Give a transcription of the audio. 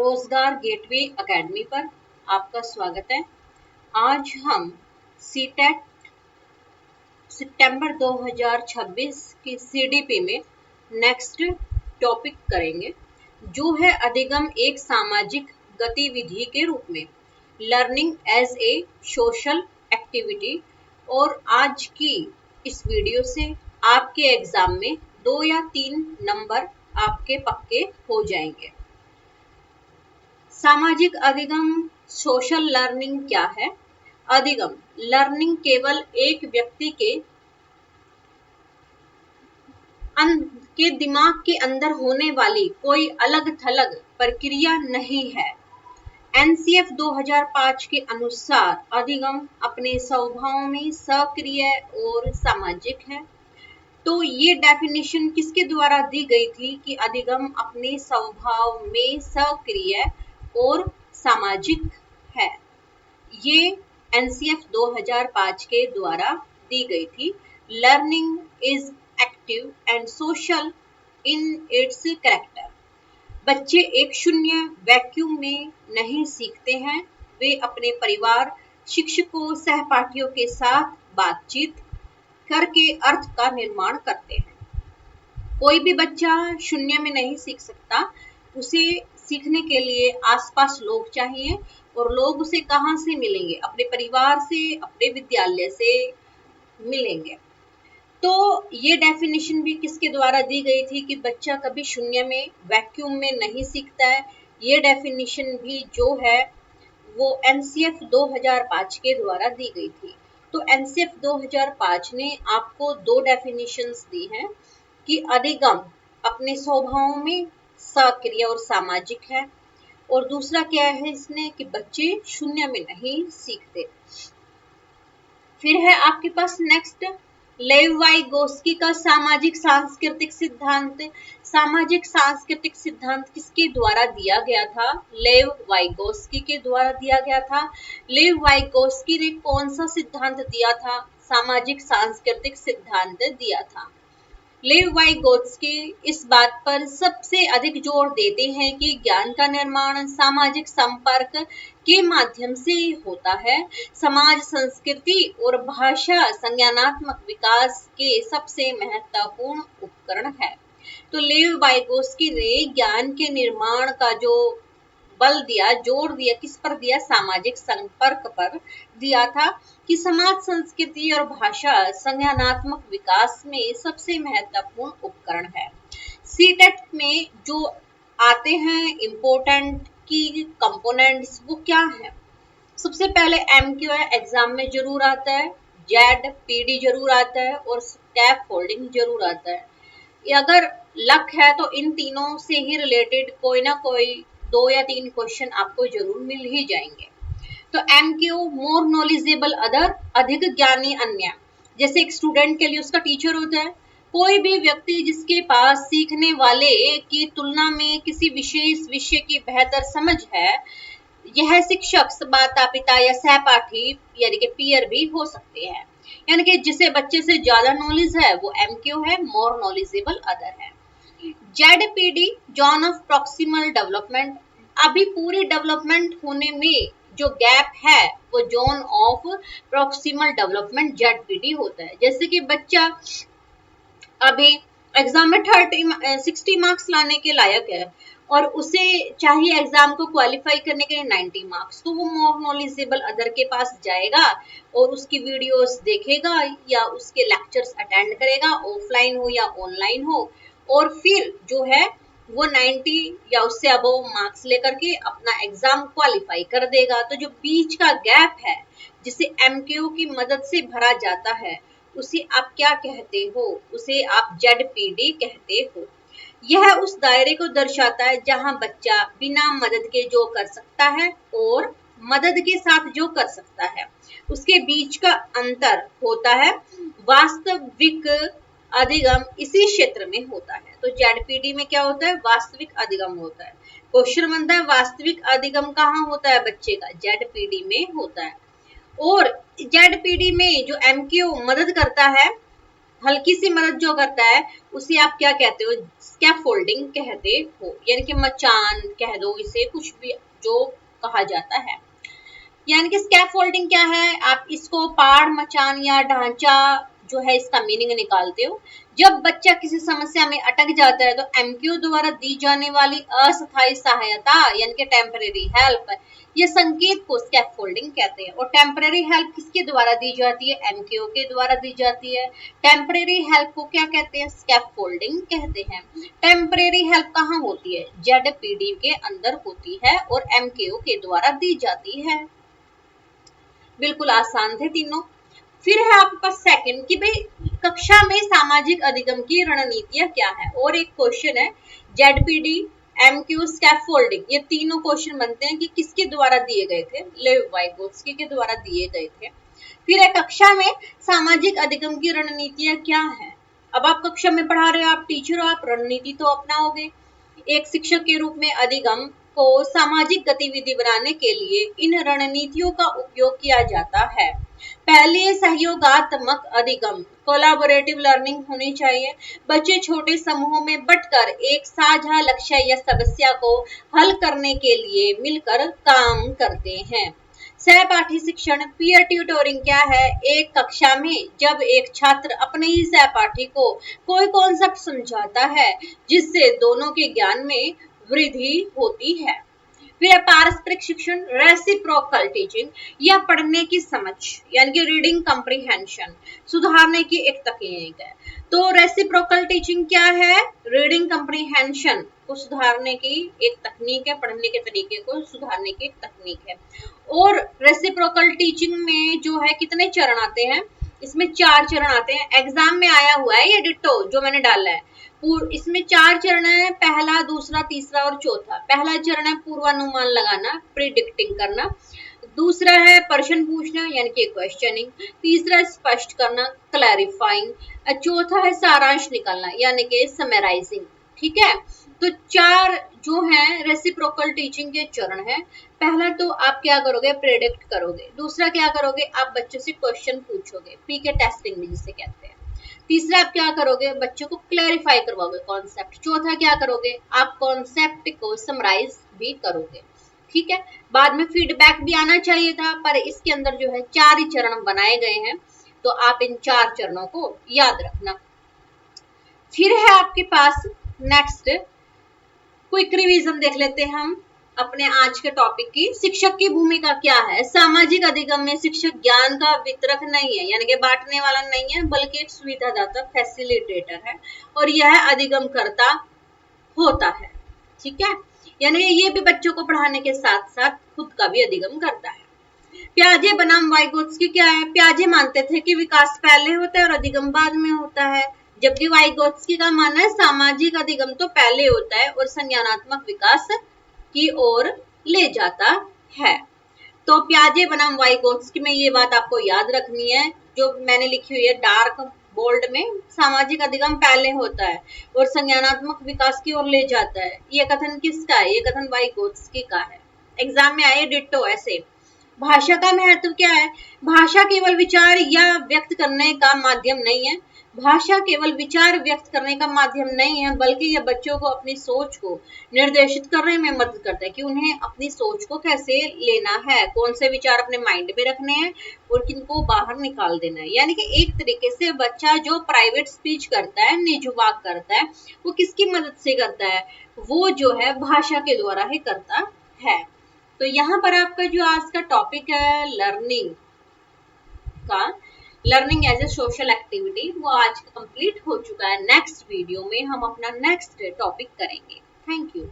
रोजगार gateway academy पर आपका स्वागत है। आज हम सीटेट सितंबर 2026 की सीडीपी में नेक्स्ट टॉपिक करेंगे, जो है अधिगम एक सामाजिक गतिविधि के रूप में, learning as a social activity. और आज की इस वीडियो से आपके एग्जाम में 2 या 3 नंबर आपके पक्के हो जाएंगे। सामाजिक अधिगम सोशल लर्निंग क्या है? अधिगम लर्निंग केवल एक व्यक्ति के दिमाग के अंदर होने वाली कोई अलग थलग प्रक्रिया नहीं है। एनसीएफ 2005 के अनुसार अधिगम अपने स्वभाव में सक्रिय और सामाजिक है। तो ये डेफिनेशन किसके द्वारा दी गई थी कि अधिगम अपने स्वभाव में सक्रिय और सामाजिक है? ये एनसीएफ 2005 के द्वारा दी गई थी। Learning is active and social in its character. बच्चे एक शून्य वैक्यूम में नहीं सीखते हैं। वे अपने परिवार, शिक्षकों, सहपाठियों के साथ बातचीत करके अर्थ का निर्माण करते हैं। कोई भी बच्चा शून्य में नहीं सीख सकता। उसे सीखने के लिए आसपास लोग चाहिए, और लोग उसे कहाँ से मिलेंगे? अपने परिवार से, अपने विद्यालय से मिलेंगे। तो ये डेफिनेशन भी किसके द्वारा दी गई थी कि बच्चा कभी शून्य में, वैक्यूम में नहीं सीखता है। ये डेफिनेशन भी जो है वो एनसीएफ 2005 के द्वारा दी गई थी। तो एनसीएफ 2005 ने आपको 2 डेफिनेशंस दी हैं कि अधिगम अपने स्वभाव में सक्रिय और सामाजिक है, और दूसरा क्या है इसने कि बच्चे शून्य में नहीं सीखते। फिर है आपके पास नेक्स्ट लेव वाइगोस्की का सामाजिक सांस्कृतिक सिद्धांत। सामाजिक सांस्कृतिक सिद्धांत किसके द्वारा दिया गया था? लेव वाइगोस्की के द्वारा दिया गया था। लेव वाइगोस्की ने कौन सा सिद्धांत दिया था? सामाजिक सांस्कृतिक सिद्धांत दिया था। लेव वाइगोत्स्की इस बात पर सबसे अधिक जोर देते हैं कि ज्ञान का निर्माण सामाजिक संपर्क के माध्यम से होता है। समाज, संस्कृति और भाषा संज्ञानात्मक विकास के सबसे महत्वपूर्ण उपकरण है। तो लेव वाइगोत्स्की ने ज्ञान के निर्माण का जो बल दिया, जोर दिया, किस पर दिया? सामाजिक संपर्क पर दिया था कि समाज, संस्कृति और भाषा संज्ञानात्मक विकास में सबसे महत्वपूर्ण उपकरण है। सीटेट में जो आते हैं इम्पोर्टेंट की कंपोनेंट्स, वो क्या है? सबसे पहले एमक्यू है, एग्जाम में जरूर आता है। जेड पीडी जरूर आता है, और स्कैफ फोल्डिंग जरूर आता है। अगर लक है तो इन तीनों से ही रिलेटेड कोई ना कोई 2 या 3 क्वेश्चन आपको जरूर मिल ही जाएंगे। तो एमक्यू मोर नॉलेजेबल अदर, अधिक ज्ञानी अन्य। जैसे एक स्टूडेंट के लिए उसका टीचर होता है। कोई भी व्यक्ति जिसके पास सीखने वाले की तुलना में किसी विशेष विषय की बेहतर समझ है, यह शिक्षक, माता पिता या सहपाठी यानी कि पीयर भी हो सकते हैं। यानी कि जिसे बच्चे से ज्यादा नॉलेज है वो एमक्यू है, मोर नॉलेजेबल अदर है। ZPD zone of proximal development. अभी पूरी डेवलपमेंट होने में जो गैप है वो zone of proximal development ZPD होता है। जैसे कि बच्चा अभी एग्जाम में 60 मार्क्स लाने के लायक है, और उसे चाहिए एग्जाम को क्वालिफाई करने के लिए 90 मार्क्स, तो वो मोर नॉलेजेबल अदर के पास जाएगा और उसकी वीडियोस देखेगा या उसके लेक्चर्स अटेंड करेगा, ऑफलाइन हो या ऑनलाइन हो, और फिर जो है वो 90 या उससे अबव मार्क्स लेकर के अपना एग्जाम क्वालिफाई कर देगा। तो जो बीच का गैप है जिसे एमक्यू की मदद से भरा जाता है, उसे आप क्या कहते हो? उसे आप जेडपीडी कहते हो। यह उस दायरे को दर्शाता है जहां बच्चा बिना मदद के जो कर सकता है और मदद के साथ जो कर सकता है, उसके बीच का अंतर होता है। वास्तविक अधिगम इसी क्षेत्र में होता है। तो जेडपीडी में क्या होता है? वास्तविक अधिगम होता है। क्वेश्चन बनता है वास्तविक अधिगम कहाँ होता है बच्चे का? जेडपीडी में होता है। और जेडपीडी में जो एमक्यू मदद करता है हल्की सी मदद जो करता है उसे आप क्या कहते हो, स्कैफोल्डिंग कहते हो, यानी कि मचान कह दो इसे, कुछ भी जो कहा जाता है। यानी कि स्कैफोल्डिंग क्या है, आप इसको पहाड़, मचान या ढांचा जो है इसका मीनिंग निकालते हो। जब बच्चा किसी समस्या में अटक जाता है तो एमक्यू द्वारा दी जाने वाली अस्थायी सहायता यानी कि टेम्परेरी हेल्प, ये संकेत को स्कैफोल्डिंग कहते हैं। और टेम्परेरी हेल्प किसके द्वारा दी जाती है, एमक्यू के द्वारा दी जाती है। टेम्परेरी हेल्प को क्या कहते हैं, स्कैफोल्डिंग कहते हैं। टेम्परेरी हेल्प कहाँ होती है, जेडपीडी के अंदर होती है और एमक्यू के द्वारा दी जाती है। बिल्कुल आसान थे तीनों। फिर है आपके पास सेकंड कि भाई कक्षा में सामाजिक अधिगम की रणनीतियां क्या है, और एक क्वेश्चन है जेडपीडी, एमक्यू, स्कैफोल्डिंग, ये तीनों क्वेश्चन बनते हैं कि किसके द्वारा दिए गए थे, लेव वाइगोत्स्की के द्वारा दिए गए थे। फिर है कक्षा में सामाजिक अधिगम की रणनीतियां क्या है। अब आप कक्षा में पढ़ा रहे हो, आप टीचर हो, आप रणनीति तो अपनाओगे। एक शिक्षक के रूप में अधिगम को सामाजिक गतिविधि बनाने के लिए इन रणनीतियों का उपयोग किया जाता है। पहले सहयोगात्मक अधिगम, कोलैबोरेटिव लर्निंग होनी चाहिए। बच्चे छोटे समूहों में बंटकर एक साझा लक्ष्य या समस्या को हल करने के लिए मिलकर काम करते हैं। सहपाठी शिक्षण, पीयर ट्यूटोरिंग क्या है, एक कक्षा में जब एक छात्र अपने ही सहपाठी को कोई कॉन्सेप्ट समझाता है जिससे दोनों के ज्ञान में वृद्धि होती है। फिर पारस्परिक शिक्षण, रेसिप्रोकल टीचिंग, या पढ़ने की समझ यानी कि रीडिंग कम्प्रीहेंशन सुधारने की एक तकनीक है। तो रेसिप्रोकल टीचिंग क्या है, रीडिंग कम्प्रीहेंशन को सुधारने की एक तकनीक है, पढ़ने के तरीके को सुधारने की एक तकनीक है। और रेसिप्रोकल टीचिंग में जो है कितने चरण आते हैं, इसमें 4 चरण आते हैं। एग्जाम में आया हुआ है ये डिट्टो जो मैंने डाला है। इसमें 4 चरण है, पहला, दूसरा, तीसरा और चौथा। पहला चरण है पूर्वानुमान लगाना, प्रिडिक्टिंग करना। दूसरा है प्रश्न पूछना यानी कि क्वेश्चनिंग। तीसरा स्पष्ट करना, क्लैरिफाइंग। चौथा है सारांश निकालना यानी कि समराइजिंग। ठीक है, तो 4 जो है रेसिप्रोकल टीचिंग के चरण है। पहला तो आप क्या करोगे, प्रेडिक्ट करोगे। दूसरा क्या करोगे, आप बच्चों से क्वेश्चन पूछोगे, पीके टेस्टिंग भी जिसे कहते हैं। तीसरा आप क्या करोगे, बच्चों को क्लैरिफाई करवाओगे कॉन्सेप्ट। चौथा क्या करोगे, आप कॉन्सेप्ट को समराइज भी करोगे। ठीक है, बाद में फीडबैक भी आना चाहिए था, पर इसके अंदर जो है 4 ही चरण बनाए गए हैं, तो आप इन 4 चरणों को याद रखना। फिर है आपके पास नेक्स्ट क्विक रिवीजन देख लेते हैं हम अपने आज के टॉपिक की। शिक्षक की भूमिका क्या है, सामाजिक अधिगम में शिक्षक ज्ञान का वितरक नहीं है यानी कि बांटने वाला नहीं है, बल्कि एक सुविधादाता, फैसिलिटेटर है, और यह अधिगम करता होता है। ठीक है, यानी ये भी बच्चों को पढ़ाने के साथ साथ खुद का भी अधिगम करता है। प्याजे बनाम वाइगोत्स्की क्या है, प्याजे मानते थे कि विकास पहले होता है और अधिगम बाद में होता है, जबकि वाइगोत्स्की का मानना है सामाजिक अधिगम तो पहले होता है और संज्ञानात्मक विकास की ओर ले जाता है। तो प्याजे बनाम वाइगोत्स्की में ये बात आपको याद रखनी है, जो मैंने लिखी हुई है डार्क बोल्ड में, सामाजिक अधिगम पहले होता है और संज्ञानात्मक विकास की ओर ले जाता है। ये कथन किसका है, ये कथन वाइगोत्स्की का है। एग्जाम में आए डिट्टो ऐसे। भाषा का महत्व क्या है, भाषा केवल विचार या व्यक्त करने का माध्यम नहीं है। भाषा केवल विचार व्यक्त करने का माध्यम नहीं है, बल्कि यह बच्चों को अपनी सोच को निर्देशित करने में मदद करता है कि उन्हें अपनी सोच को कैसे लेना है, कौन से विचार अपने माइंड में रखने हैं और किनको बाहर निकाल देना है। यानी कि एक तरीके से बच्चा जो प्राइवेट स्पीच करता है, निजवाक करता है, वो किसकी मदद से करता है, वो जो है भाषा के द्वारा ही करता है। तो यहाँ पर आपका जो आज का टॉपिक है लर्निंग का, learning as a social activity, वो आज कंप्लीट हो चुका है। नेक्स्ट वीडियो में हम अपना नेक्स्ट टॉपिक करेंगे। Thank you.